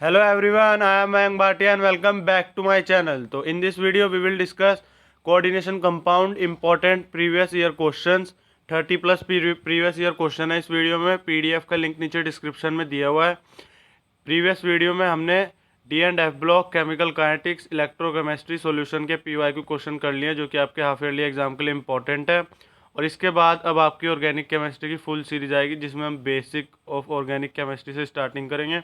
Hello everyone, I am Mayank Bhatia and welcome back to my channel. So in this video we will discuss coordination compound important previous year questions. 30 plus previous year question है इस video में. PDF का link नीचे description में दिया हुआ है. Previous video में हमने D and F block, chemical kinetics, electrochemistry solution के PYQ क्वेश्चन कर लिए जो कि आपके हाफ ईयरली एग्जाम के लिए इंपॉर्टेंट है. और इसके बाद अब आपकी ऑर्गेनिक केमिस्ट्री की फुल सीरीज आएगी जिसमें हम बेसिक ऑफ ऑर्गेनिक केमिस्ट्री से स्टार्टिंग करेंगे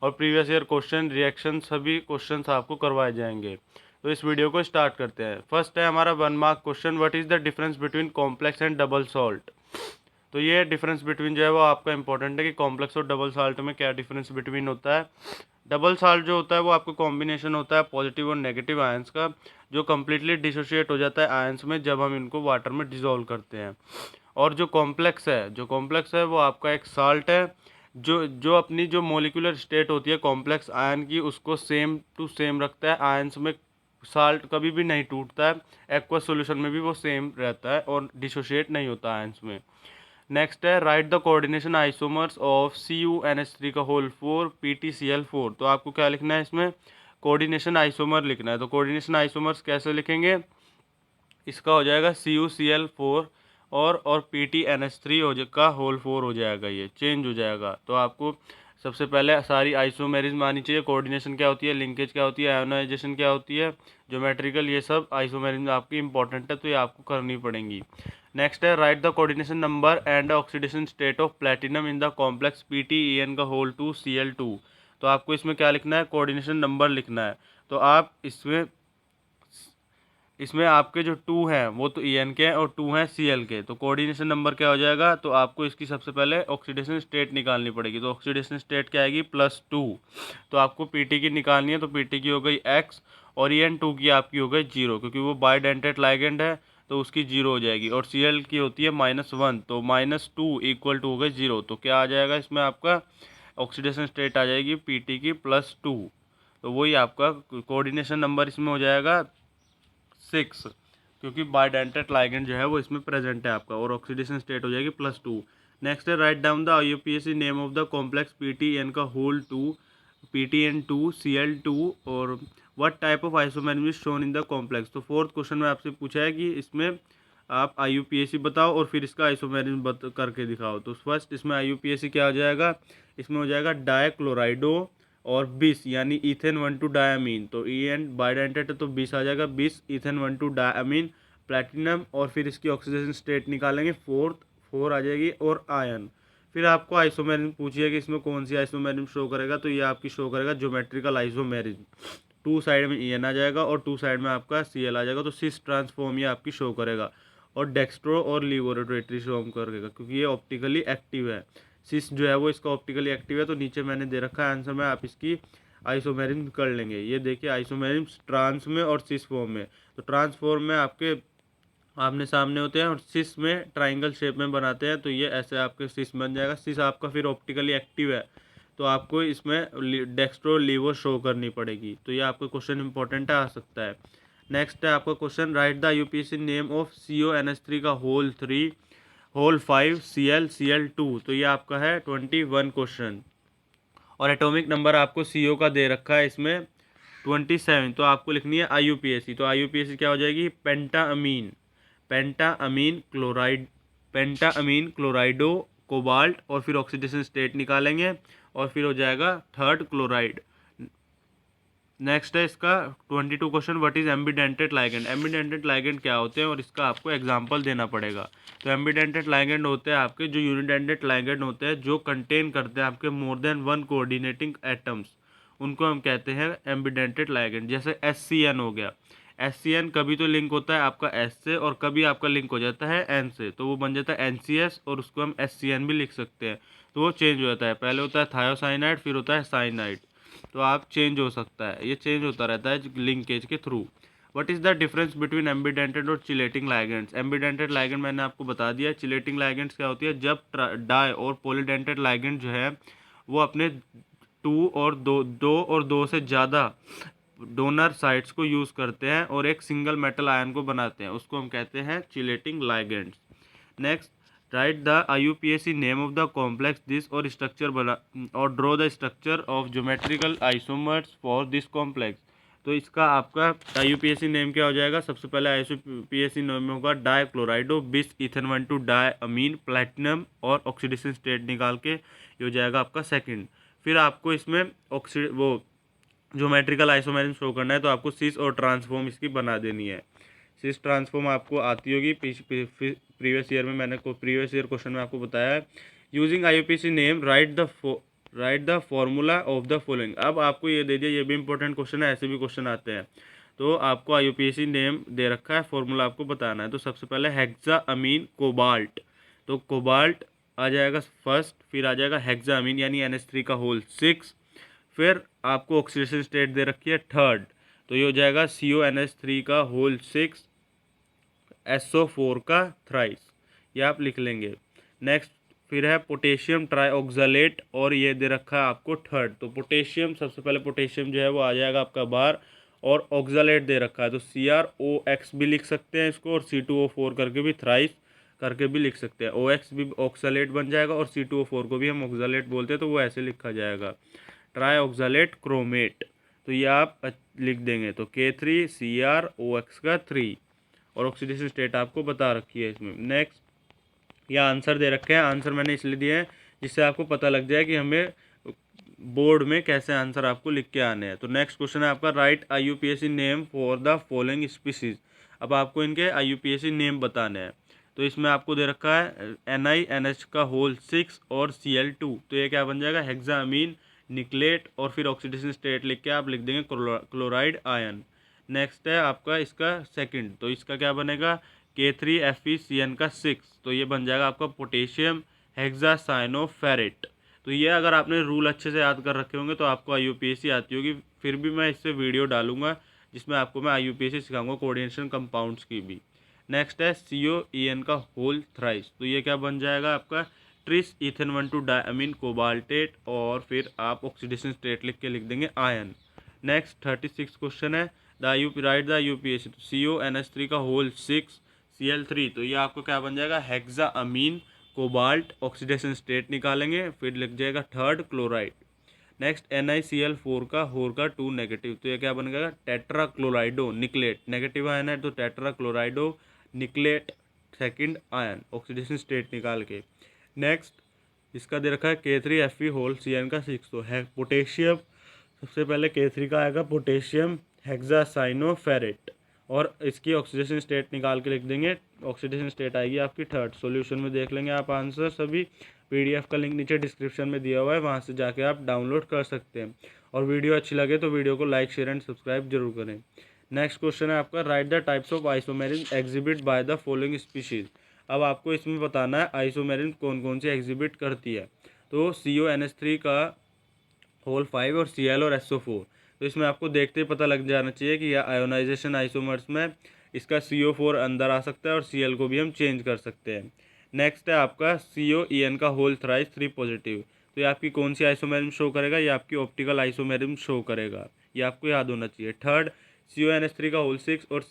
और प्रीवियस ईयर क्वेश्चन, रिएक्शन, सभी क्वेश्चंस आपको करवाए जाएंगे. तो इस वीडियो को स्टार्ट करते हैं. फर्स्ट है हमारा 1 mark question, what is the difference between complex and double salt. तो ये डिफरेंस बिटवीन जो है वो आपका इंपॉर्टेंट है कि कॉम्प्लेक्स और डबल साल्ट में क्या डिफरेंस बिटवीन होता है. डबल साल्ट जो होता है वो आपको कॉम्बिनेशन होता है पॉजिटिव और नेगेटिव आयंस का, जो कम्प्लीटली डिसोशिएट हो जाता है आयंस में जब हम इनको वाटर में डिसॉल्व करते हैं. और जो कॉम्प्लेक्स है वो आपका एक साल्ट है जो जो अपनी जो मोलिकुलर स्टेट होती है कॉम्प्लेक्स आयन की उसको सेम टू सेम रखता है आयंस में. साल्ट कभी भी नहीं टूटता है, एक्वस सॉल्यूशन में भी वो सेम रहता है और डिसोशिएट नहीं होता आयंस में. नेक्स्ट है right the coordination isomers of CuNH3 का होल 4 PtCl4. तो आपको क्या लिखना है इसमें, कोऑर्डिनेशन आइसोमर लिखना है. तो कोऑर्डिनेशन आइसोमर्स कैसे लिखेंगे, इसका हो जाएगा CuCl4 और PtNH3 का होल 4 हो जाएगा, ये चेंज हो जाएगा. तो आपको सबसे पहले सारी आइसोमेरिज्म आनी चाहिए. कोऑर्डिनेशन क्या होती है, लिंकेज क्या होती है, आयोनाइजेशन क्या होती है, ज्योमेट्रिकल, ये सब आइसोमेरिज्म आपकी इंपॉर्टेंट है तो ये आपको करनी पड़ेंगी. नेक्स्ट है right the coordination number and oxidation state of platinum in the complex PtEn का होल 2 Cl2. तो आपको इसमें क्या लिखना है, कोऑर्डिनेशन नंबर लिखना है. तो आप इसमें आपके जो 2 हैं वो तो EN के हैं और 2 हैं Cl के. तो कोऑर्डिनेशन नंबर क्या हो जाएगा, तो आपको इसकी सबसे पहले ऑक्सीडेशन स्टेट निकालनी पड़ेगी. तो ऑक्सीडेशन स्टेट क्या आएगी, +2. तो आपको PT की निकालनी है. तो PT की हो गई X और EN2 की आपकी हो गई 0 क्योंकि वो बाइडेंटेट लाइगेंड है तो उसकी 0 हो जाएगी. और Cl की होती है -1 तो -2 इक्वल टू हो गई 0. तो क्या आ जाएगा इसमें, आपका ऑक्सीडेशन स्टेट आ जाएगी PT की +2. तो वही आपका कोऑर्डिनेशन नंबर इसमें हो जाएगा 6 क्योंकि बाइडेंटेट लाइगेंड जो है वो इसमें प्रेजेंट है आपका. और ऑक्सीडेशन स्टेट हो जाएगी +2. नेक्स्ट है write down the IUPAC name of the complex PtN का होल 2 PtN2Cl2 और what type of isomerism is shown in the complex. तो फोर्थ क्वेश्चन में आपसे पूछा है कि इसमें आप IUPAC बताओ और फिर इसका आइसोमेरिज्म करके दिखाओ. तो फर्स्ट इसमें IUPAC क्या हो जाएगा, इसमें हो जाएगा डाइक्लोराइडो और 20 यानी इथेन 1 डायमीन. तो EN बाइडेंटेट है तो 20 आ जाएगा, 20 इथेन 1 डायमीन प्लैटिनम. और फिर इसकी ऑक्सीडेशन स्टेट निकालेंगे, 4 आ जाएगी और आयन. फिर आपको आइसोमेरिज्म पूछिए कि इसमें कौन सी आइसोमेरिज्म शो करेगा. तो ये आपकी शो करेगा ज्योमेट्रिकल आइसोमेरिज्म. 2 साइड में EN आ जाएगा और 2 साइड में आपका Cl आ जाएगा. तो सिस ट्रांसफॉर्म ये आपकी शो करेगा. और डेक्स्ट्रो और लिबोरेटरी शो करेगा क्योंकि ये ऑप्टिकली एक्टिव है. सिस जो है वो इसका ऑप्टिकली एक्टिव है. तो नीचे मैंने दे रखा है आंसर में, आप इसकी आइसोमेरिज्म कर लेंगे. ये देखिए आइसोमेरिज्म ट्रांस में और सिस फॉर्म में. तो ट्रांसफॉर्म में आपके आमने सामने होते हैं और सिस में ट्राइंगल शेप में बनाते हैं. तो ये ऐसे आपके सिस बन जाएगा. सिस आपका फिर ऑप्टिकली एक्टिव है तो आपको इसमें डेक्स्ट्रो लीवो शो करनी पड़ेगी. तो ये आपका क्वेश्चन इंपॉर्टेंट आ सकता है. नेक्स्ट है आपका question right the IUPAC name of CONH3 का होल 5 Cl2. तो ये आपका है 21 क्वेश्चन. और एटॉमिक नंबर आपको CO का दे रखा है इसमें 27. तो आपको लिखनी है IUPAC. तो IUPAC क्या हो जाएगी, पेंटाअमीन क्लोराइडो कोबाल्ट. और फिर ऑक्सीडेशन स्टेट निकालेंगे और फिर हो जाएगा थर्ड क्लोराइड. नेक्स्ट है इसका 22 question, what is एम्बीडेंटेड ligand. एम्बीडेंटेड ligand क्या होते हैं और इसका आपको एग्जांपल देना पड़ेगा. तो एम्बीडेंटेड लाइगेंड होते हैं आपके जो यूनिडेंटेड लाइगेंड होते हैं जो कंटेन करते हैं आपके मोर देन 1 कोऑर्डिनेटिंग एटम्स, उनको हम कहते हैं एम्बीडेंटेड लाइगेंड. जैसे SCN हो गया. SCN कभी तो लिंक होता है आपका S से और कभी आपका लिंक हो जाता है N से, तो वो बन जाता है NCS और उसको हम SCN भी लिख सकते हैं. तो वो चेंज हो जाता है, पहले होता है थायोसाइनाइड फिर होता है साइनाइड. तो आप चेंज हो सकता है, ये चेंज होता रहता है लिंकेज के through. What is the difference between एम्बीडेंटेड और चिलेटिंग लाइगेंड्स. एम्बीडेंटेड लाइगेंड मैंने आपको बता दिया. चिलेटिंग लाइगेंड्स क्या होती है, जब डाई और पॉलीडेंटेड लाइगेंड जो है वो अपने 2 से ज़्यादा डोनर साइट्स को यूज़ करते हैं और एक सिंगल मेटल आयन को बनाते हैं, उसको हम कहते हैं chelating ligands. Next right the IUPAC name of the complex this और स्ट्रक्चर बना और draw the structure of geometrical isomers for this complex. तो इसका आपका IUPAC नेम क्या हो जाएगा? सबसे पहले IUPAC नेम होगा डाइक्लोराइडो बिस इथेन 1 डाई अमीन प्लैटिनम और ऑक्सीडेशन स्टेट निकाल के ये हो जाएगा आपका सेकंड। फिर आपको इसमें वो ज्योमेट्रिकल आइसोमेरिज्म शो करना है, तो आपको सिस और ट्रांसफॉर्म इसकी बना देनी है। सिस ट्रांसफॉर्म आपको आती होगी, प्रीवियस ईयर में मैंने प्रीवियस ईयर क्वेश्चन में आपको बताया है। Using IUPAC name right the formula of the following. अब आपको ये दे दिया, ये भी इंपॉर्टेंट क्वेश्चन है, ऐसे भी क्वेश्चन आते हैं। तो आपको IUPAC नेम दे रखा है, फॉर्मूला आपको बताना है। तो सबसे पहले हेक्सा अमीन कोबाल्ट, तो कोबाल्ट आ जाएगा फर्स्ट, फिर आ जाएगा हेक्सा अमीन यानी NH3 का होल 6, फिर आपको ऑक्सीडेशन स्टेट दे रखी है थर्ड, तो ये हो जाएगा CONH3 का होल 6 SO4 का थ्राइस, ये आप लिख लेंगे। नेक्स्ट फिर है पोटेशियम ट्राईऑक्सालेट और ये दे रखा है आपको थर्ड। तो पोटेशियम, सबसे पहले पोटेशियम जो है वो आ जाएगा आपका बाहर, और ऑक्सालेट दे रखा है तो CrOX भी लिख सकते हैं इसको, और C2O4 करके भी थ्राइस करके भी लिख सकते हैं। OX भी ऑक्सालेट बन जाएगा और C2O4 को भी हम ऑक्सालेट बोलते हैं, तो वो ऐसे लिखा जाएगा ट्राईऑक्सालेट क्रोमेट। तो ये आप लिख देंगे, तो K3CrOX का 3, और ऑक्सीडेशन स्टेट आपको बता रखी है इसमें। नेक्स्ट ये आंसर दे रखे हैं, आंसर मैंने इसलिए दिए हैं जिससे आपको पता लग जाए कि हमें बोर्ड में कैसे आंसर आपको लिख के आने हैं। तो नेक्स्ट क्वेश्चन है आपका right IUPAC name for the following species. अब आपको इनके IUPAC नेम बताने हैं। तो इसमें आपको दे रखा है NiNH का होल 6 और Cl2, तो ये क्या बन जाएगा? हेक्सामीन निकलेट, और फिर ऑक्सीडेशन स्टेट लिख के आप लिख देंगे क्लोराइड आयन। नेक्स्ट है आपका इसका सेकंड, तो इसका क्या बनेगा? K3FeCN का 6, तो ये बन जाएगा आपका पोटेशियम हेक्सासाइनोफेरेट। तो ये अगर आपने रूल अच्छे से याद कर रखे होंगे तो आपको IUPAC आती होगी। फिर भी मैं इससे वीडियो डालूंगा जिसमें आपको मैं IUPAC सिखाऊंगा कोऑर्डिनेशन कंपाउंड्स की भी। नेक्स्ट है COEN का होल थ्राइस, तो ये क्या बन जाएगा आपका? ट्रिस इथेन 1 डायमीन कोबाल्टेट, और फिर आप ऑक्सीडेशन स्टेट लिख के लिख देंगे आयन। नेक्स्ट 36 क्वेश्चन है राइट द IUPAC। CONH3 का होल 6 Cl3, तो ये आपको क्या बन जाएगा? हेक्सा अमीन कोबाल्ट, ऑक्सीडेशन स्टेट निकालेंगे, फिर लिख जाएगा थर्ड क्लोराइड। नेक्स्ट NiCl4 का होर का 2 नेगेटिव, तो ये क्या बन गया? Tetra chlorido nickelate, negative ion है तो tetra chlorido nickelate second ion, oxidation state निकाल के। नेक्स्ट इसका दे रखा है K3Fe होल CN का 6, तो है पोटेशियम, सबसे पहले K3 का आएगा पोटेशियम हेक्सासाइनोफेरेट, और इसकी ऑक्सीडेशन स्टेट निकाल के लिख देंगे, ऑक्सीडेशन स्टेट आएगी आपकी थर्ड। सॉल्यूशन में देख लेंगे आप आंसर सभी, PDF का लिंक नीचे डिस्क्रिप्शन में दिया हुआ है, वहाँ से जाके आप डाउनलोड कर सकते हैं। और वीडियो अच्छी लगे तो वीडियो को लाइक शेयर एंड सब्सक्राइब जरूर करें। नेक्स्ट क्वेश्चन है आपका right the types of isomerism exhibit by the following species. अब आपको इसमें बताना है आइसोमेरिज्म कौन कौन सी एग्जिबिट करती है। तो CONH3 का होल 5 और Cl और SO4, तो इसमें आपको देखते ही पता लग जाना चाहिए कि यह आयोनाइजेशन आइसोमर्स में इसका CO4 अंदर आ सकता है और Cl को भी हम चेंज कर सकते हैं। नेक्स्ट है आपका COEN का होल थ्राइस 3 पॉजिटिव, तो ये आपकी कौन सी आइसोमेरिज्म शो करेगा? ये आपकी ऑप्टिकल आइसोमेरिज्म शो करेगा, ये आपको याद होना चाहिए। थर्ड CONH3 का होल 6 और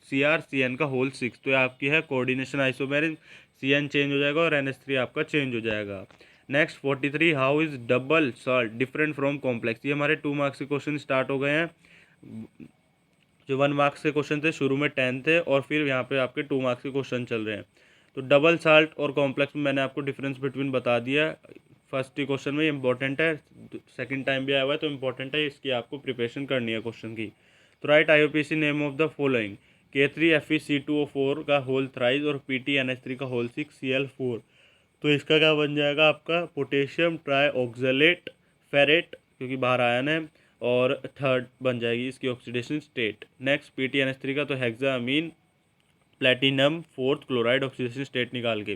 CrCN का होल 6, तो ये आपकी है कोऑर्डिनेशन आइसोमेरिज्म, CN चेंज हो जाएगा और NH3 आपका चेंज हो जाएगा। Next 43 how is double salt different from complex. ये हमारे 2 मार्क्स के क्वेश्चन स्टार्ट हो गए हैं। जो 1 मार्क्स के क्वेश्चन थे शुरू में 10 थे, और फिर यहाँ पे आपके 2 मार्क्स के क्वेश्चन चल रहे हैं। तो डबल साल्ट और कॉम्प्लेक्स में मैंने आपको डिफरेंस बिटवीन बता दिया। फर्स्ट ही क्वेश्चन में इंपॉर्टेंट है, सेकंड टाइम भी आया हुआ है तो इंपॉर्टेंट है, इसकी आपको प्रिपरेशन करनी है क्वेश्चन की। तो right IUPAC name of the following. K3FeC2O4 का होल थ्राइस और PTNH3 का होल 6 Cl4, तो इसका क्या बन जाएगा आपका? पोटेशियम ट्राईऑक्सालेट फेरेट, क्योंकि बाहर आयन है, और थर्ड बन जाएगी इसकी ऑक्सीडेशन स्टेट। नेक्स्ट PTNH3 का तो hexamine platinum fourth chloride, oxidation state निकाल के।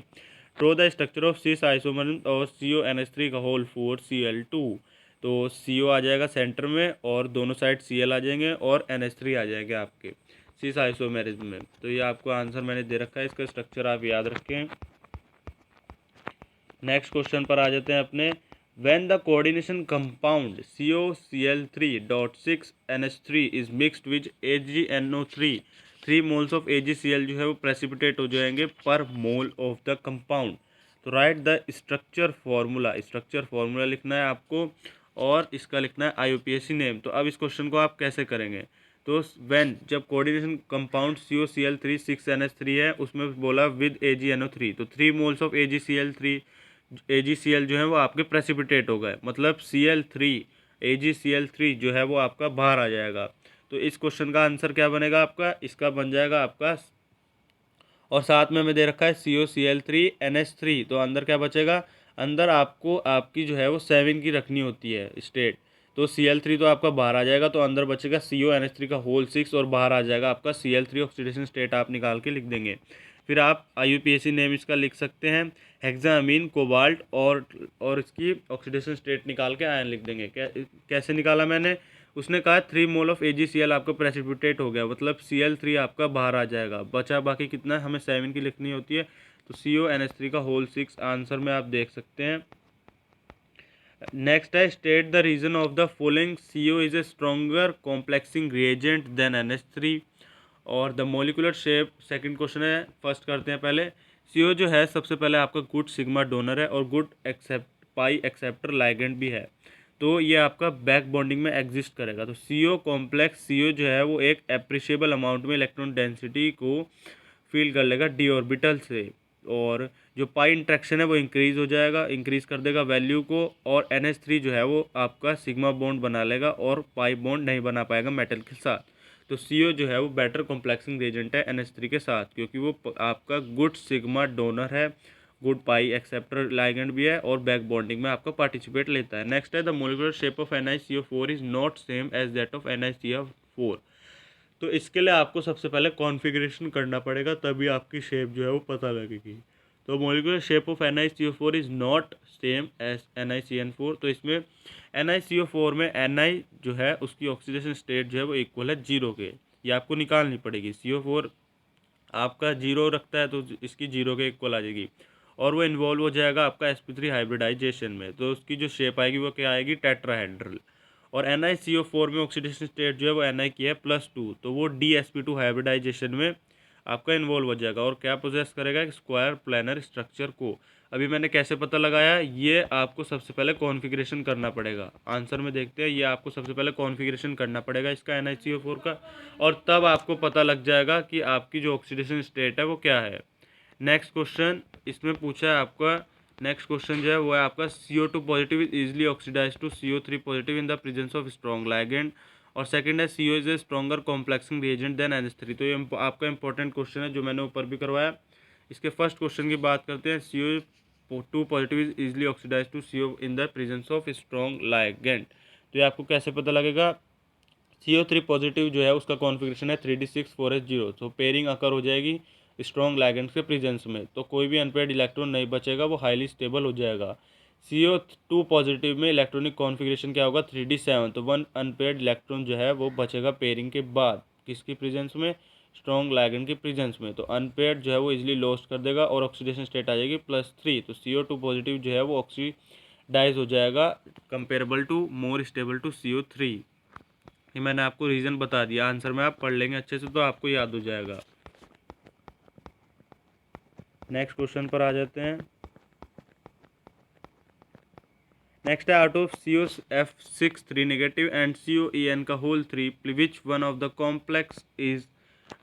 Draw the structure of cis isomer और CONH3 का होल 4 Cl2, तो CO आ जाएगा सेंटर में और दोनों साइड Cl आ जाएंगे और NH3 आ जाएंगे आपके सिस आइसोमेरिज्म में। तो ये आपको आंसर मैंने दे रखा है, इसका स्ट्रक्चर आप याद रखें। नेक्स्ट क्वेश्चन पर आ जाते हैं अपने। When the coordination compound COCl3.6NH3 is mixed with AgNO3, 3 moles of AgCl जो है वो प्रेसिपिटेट हो जाएंगे पर मोल ऑफ द कंपाउंड। तो राइट द स्ट्रक्चर फार्मूला लिखना है आपको और इसका लिखना है IUPAC नेम। तो अब इस क्वेश्चन को आप कैसे करेंगे, तो व्हेन जब कोऑर्डिनेशन कंपाउंड COCl3 6NH3 है उसमें बोला विद AgNO3, तो 3 मोल्स ऑफ AgCl जो है वो आपके प्रेसिपिटेट हो गए, मतलब AgCl3 जो है वो आपका बाहर आ जाएगा। तो इस क्वेश्चन का आंसर क्या बनेगा आपका, इसका बन जाएगा आपका, और साथ में हमें दे रखा है COCl3NH3, तो अंदर क्या बचेगा, अंदर आपको आपकी जो है वो 7 की रखनी होती है स्टेट, तो Cl3 तो आपका बाहर आ जाएगा, तो अंदर बचेगा CONH3 का होल 6 और बाहर आ जाएगा आपका Cl3 ऑक्सीडेशन स्टेट आप निकाल के लिख देंगे। फिर आप IUPAC नेम इसका लिख सकते हैं हेक्सामीन कोबाल्ट, और इसकी ऑक्सीडेशन स्टेट निकाल के आयन लिख देंगे। कैसे निकाला मैंने, उसने कहा 3 मोल ऑफ AgCl आपका प्रेसिपिटेट हो गया, मतलब Cl3 आपका बाहर आ जाएगा, बचा बाकी कितना हमें 7 की लिखनी होती है, तो CONH3 का होल 6 आंसर में आप देख सकते हैं। नेक्स्ट है state the reason of the following CO is a stronger complexing reagent than NH3 और the molecular shape. Second question है, फर्स्ट करते हैं पहले। CO जो है सबसे पहले आपका गुड सिग्मा डोनर है और गुड पाई एक्सेप्टर लाइगेंड भी है, तो ये आपका बैक बॉन्डिंग में एग्जिस्ट करेगा। तो CO कॉम्प्लेक्स CO जो है वो एक एप्रिशिएबल अमाउंट में इलेक्ट्रॉन डेंसिटी को फील कर लेगा d ऑर्बिटल से, और जो पाई इंट्रैक्शन है वो इंक्रीज कर देगा वैल्यू को, और NH3 जो है वो आपका सिग्मा बॉन्ड बना लेगा और पाई बॉन्ड नहीं बना पाएगा मेटल के साथ। तो CO जो है वो बेटर कॉम्प्लेक्सिंग रिएजेंट है NH3 के साथ, क्योंकि वो आपका गुड सिग्मा डोनर है, गुड पाई एक्सेप्टर लाइगेंड भी है और बैक बॉन्डिंग में आपका पार्टिसिपेट लेता है। नेक्स्ट है the molecular shape of NiCO4 is not same as that of NiCl4। तो इसके लिए आपको सबसे पहले कॉन्फ़िगरेशन करना पड़ेगा, तभी आपकी शेप जो है वो पता लगेगी। तो molecular shape of NiCO4 is not same as NiCN4। तो इसमें NiCO4 में Ni जो है उसकी ऑक्सीडेशन स्टेट जो है वो इक्वल है 0 के, ये आपको निकालनी पड़ेगी। CO4 आपका 0 रखता है तो इसकी 0 के इक्वल आ जाएगी, और वो इन्वॉल्व हो जाएगा आपका sp3 हाइब्रिडाइजेशन में, तो उसकी जो शेप आएगी वो क्या आएगी, टेट्राहेड्रल। और NiCO4 में ऑक्सीडेशन स्टेट जो है वो Ni की है +2, तो वो DsP2 हाइब्रिडाइजेशन में आपका इन्वॉल्व हो जाएगा और क्या पोजेस करेगा, स्क्वायर प्लानर स्ट्रक्चर को। अभी मैंने कैसे पता लगाया, ये आपको सबसे पहले कॉन्फ़िगरेशन करना पड़ेगा। आंसर में देखते हैं, ये आपको सबसे पहले कॉन्फ़िगरेशन करना पड़ेगा इसका NiCO4 का, और तब आपको पता लग जाएगा कि आपकी जो ऑक्सीडेशन स्टेट है वो क्या है। नेक्स्ट क्वेश्चन इसमें पूछा है आपका, नेक्स्ट क्वेश्चन जो है वो है आपका CO2 positive is easily oxidise to CO3 positive in the presence of strong ligand, और सेकंड है CO is a stronger complexing reagent than NH3। तो ये आपका इंपॉर्टेंट क्वेश्चन है जो मैंने ऊपर भी करवाया। इसके फर्स्ट क्वेश्चन की बात करते हैं, CO2 positive is easily oxidise to CO in the presence of strong ligand. तो ये आपको कैसे पता लगेगा, CO3 पॉजिटिव जो है उसका कॉन्फ़िगरेशन है 3d6 4s0, तो पेयरिंग अकर हो जाएगी स्ट्रॉन्ग लाइगेंड्स के प्रेजेंस में, तो कोई भी अनपेयर्ड इलेक्ट्रॉन नहीं बचेगा, वो हाईली स्टेबल हो जाएगा। CO2 पॉजिटिव में इलेक्ट्रॉनिक कॉन्फ़िगरेशन क्या होगा, 3d7, तो 1 अनपेयर्ड इलेक्ट्रॉन जो है वो बचेगा पेयरिंग के बाद, किसकी प्रेजेंस में, स्ट्रॉन्ग लाइगेंड के प्रेजेंस में। तो अनपेयर्ड जो है वो इजीली लॉस्ट कर देगा और ऑक्सीडेशन स्टेट आ जाएगी +3, तो CO2 पॉजिटिव जो है वो ऑक्सीडाइज हो जाएगा comparable to more stable to CO3। ये मैंने आपको रीज़न बता दिया, आंसर में आप पढ़ लेंगे अच्छे से तो आपको याद हो जाएगा। नेक्स्ट क्वेश्चन पर आ जाते हैं। नेक्स्ट है out of COF6 3 negative and COEN का whole 3, which one of the complex is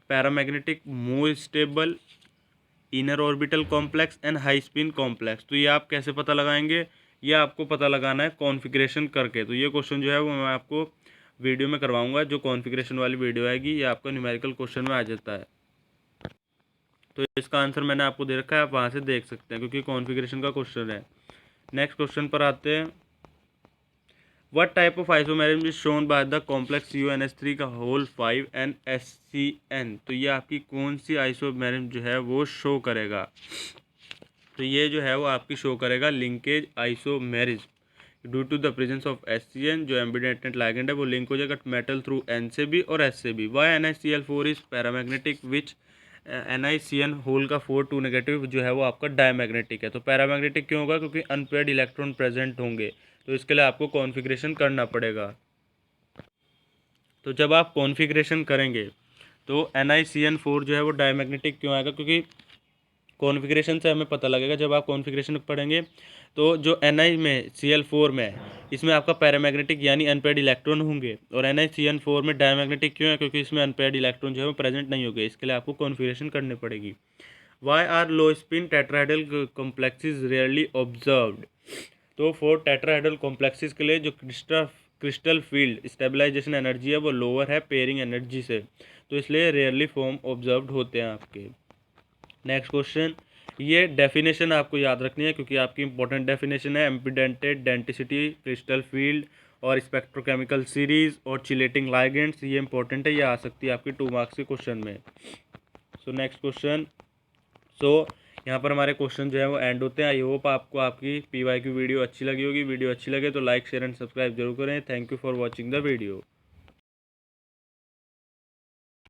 paramagnetic more stable, inner orbital complex and high spin complex. तो ये आप कैसे पता लगाएंगे, ये आपको पता लगाना है कॉन्फ़िगरेशन करके। तो ये क्वेश्चन जो है वो मैं आपको वीडियो में करवाऊंगा, जो कॉन्फ़िगरेशन वाली वीडियो आएगी ये आपका न्यूमेरिकल क्वेश्चन में आ जाता है। तो इसका आंसर मैंने आपको दे रखा है, आप वहाँ से देख सकते हैं क्योंकि कॉन्फ़िगरेशन का क्वेश्चन है। नेक्स्ट क्वेश्चन पर आते हैं, what type of isomerism is shown by the complex CONH3 का होल 5 एंड SCN। तो ये आपकी कौन सी आइसोमेरिज्म जो है वो शो करेगा, तो ये जो है वो आपकी शो करेगा linkage isomerism due to the presence of SCN, जो एम्बिडेंट लाइगेंड है वो लिंक हो जाएगा मेटल थ्रू N से भी और S से भी। Why NiCl4 is paramagnetic which NiCN whole का 4 2 नेगेटिव जो है वो आपका डायमैग्नेटिक है। तो पैरामैग्नेटिक क्यों होगा, क्योंकि अनपेयर्ड इलेक्ट्रॉन प्रेजेंट होंगे, तो इसके लिए आपको कॉन्फ़िगरेशन करना पड़ेगा। तो जब आप कॉन्फ़िगरेशन करेंगे तो NiCN4 जो है वो डायमैग्नेटिक क्यों आएगा, क्योंकि कॉन्फ़िगरेशन से हमें पता लगेगा। जब आप कॉन्फ़िगरेशन पढ़ेंगे तो जो Ni में Cl4 में इसमें आपका पैरामैग्नेटिक यानी अनपेयर्ड इलेक्ट्रॉन होंगे, और NiCN4 में डायमैग्नेटिक क्यों है, क्योंकि इसमें अनपेयर्ड इलेक्ट्रॉन जो है वो प्रेजेंट नहीं होंगे। इसके लिए आपको कॉन्फ़िगरेशन करनी पड़ेगी। Why are low spin tetrahedral complexes rarely observed. तो 4 टेट्राहेड्रल कॉम्प्लेक्सेस के लिए जो क्रिस्टल फील्ड स्टेबलाइजेशन एनर्जी है वो लोअर है पेयरिंग एनर्जी से, तो इसलिए रेयरली फॉर्म ऑब्जर्व्ड होते हैं आपके। नेक्स्ट क्वेश्चन, ये डेफिनेशन आपको याद रखनी है क्योंकि आपकी इंपॉर्टेंट डेफिनेशन है। एम्पीडेंटेड डेंटिसिटी, क्रिस्टल फील्ड और स्पेक्ट्रोकेमिकल सीरीज और चिलेटिंग लाइगेंड्स, ये इंपॉर्टेंट है, ये आ सकती है आपकी 2 मार्क्स के क्वेश्चन में। So next question. यहाँ पर हमारे क्वेश्चन जो है वो एंड होते हैं। आई होप आपको आपकी PY की वीडियो अच्छी लगी होगी। वीडियो अच्छी लगे तो लाइक शेयर एंड सब्सक्राइब जरूर करें। Thank you for watching the video.